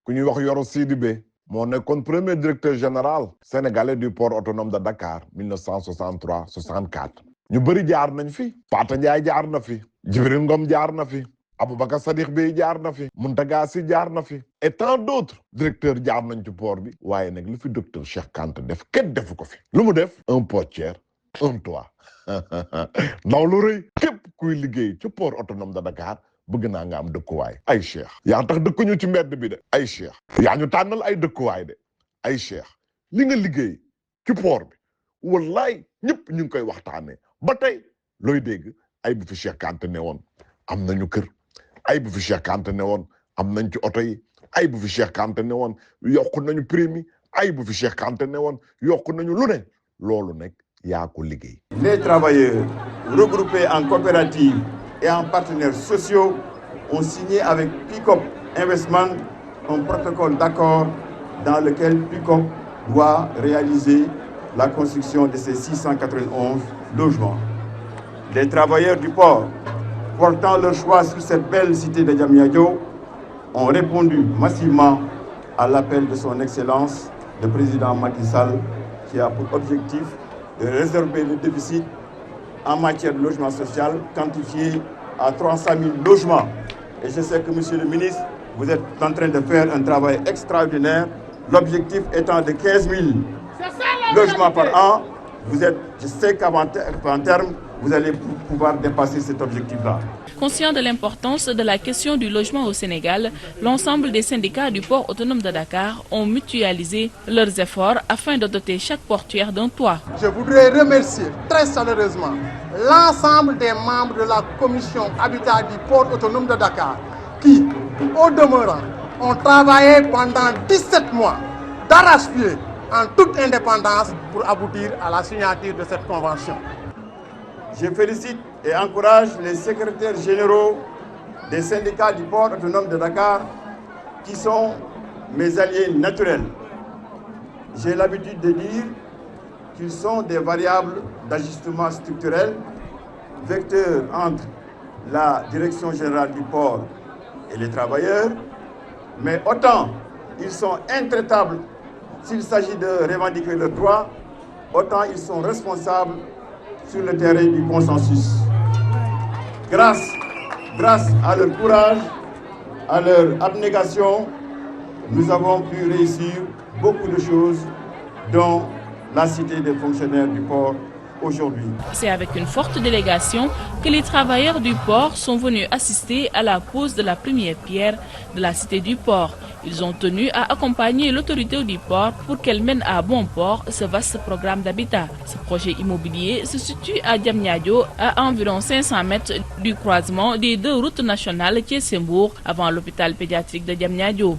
ku ñuy wax Yoro Sidibé moo nekkoon premier directeur général sénégalais du port autonome de Dakar 1963-64 ñu bëri jaar nañ fi Pata Ndiaye jaar na fi Djibril Ngom jaar na fi Aboubacar Sadikh Bey jaar na fi Mountaga Sy jaar na fi et tant d'autres directeurs jaar nañ ci port bi waaye nag lu fi docteur Cheikh Kanté def kenn defu ko fi lu mu def un portière un toit ndaw lu rëy képp kuy liggéey ci port autonome de Dakar bëgg naa nga am dëkkuwaay ay Cheikh yaa tax dëkkuñu ci mbedd bi de ay Cheikh yaa ñu tànnal ay dëkkuwaay de ay Cheikh li nga liggéey ci port bi wallaay ñëpp ñu ngi koy waxtaanee ba tey looy dégg ay bu fi Cheikh Kanté ne woon am nañu kër ay bu fi Cheikh Kanté ne woon am nañ ci oto yi ay bu fi Cheikh Kanté ne woon yokku nañu prime yi ay bu fi Cheikh Kanté ne woon yokku nañu lu ne loolu nekk yaa ko liggéey. Les travailleurs regroupés en coopérative et en partenaires sociaux ont signé avec PICOP Investment un protocole d'accord dans lequel PICOP doit réaliser la construction de ces 691 logements. Les travailleurs du port, portant leur choix sur cette belle cité de Diamniadio, ont répondu massivement à l'appel de son Excellence, le président Macky Sall, qui a pour objectif de résorber le déficit en matière de logement social quantifié à 300 000 logements. Et je sais que, Monsieur le ministre, vous êtes en train de faire un travail extraordinaire, l'objectif étant de 15 000 logements par an. Je sais qu'en terme, vous allez pouvoir dépasser cet objectif-là. Conscient de l'importance de la question du logement au Sénégal, l'ensemble des syndicats du port autonome de Dakar ont mutualisé leurs efforts afin de doter chaque portuaire d'un toit. Je voudrais remercier très chaleureusement l'ensemble des membres de la commission Habitat du port autonome de Dakar qui, au demeurant, ont travaillé pendant 17 mois d'arrache-pied en toute indépendance pour aboutir à la signature de cette convention. Je félicite et encourage les secrétaires généraux des syndicats du port autonome de Dakar qui sont mes alliés naturels. J'ai l'habitude de dire qu'ils sont des variables d'ajustement structurel, vecteurs entre la direction générale du port et les travailleurs, mais autant ils sont intraitables s'il s'agit de revendiquer leurs droits, autant ils sont responsables sur le terrain du consensus. Grâce à leur courage, à leur abnégation, nous avons pu réussir beaucoup de choses, dont la cité des fonctionnaires du port aujourd'hui. C'est avec une forte délégation que les travailleurs du port sont venus assister à la pose de la première pierre de la cité du port. Ils ont tenu à accompagner l'autorité du port pour qu'elle mène à bon port ce vaste programme d'habitat. Ce projet immobilier se situe à Diamniadio, à environ 500 mètres du croisement des deux routes nationales Thiès-Mbour, avant l'hôpital pédiatrique de Diamniadio.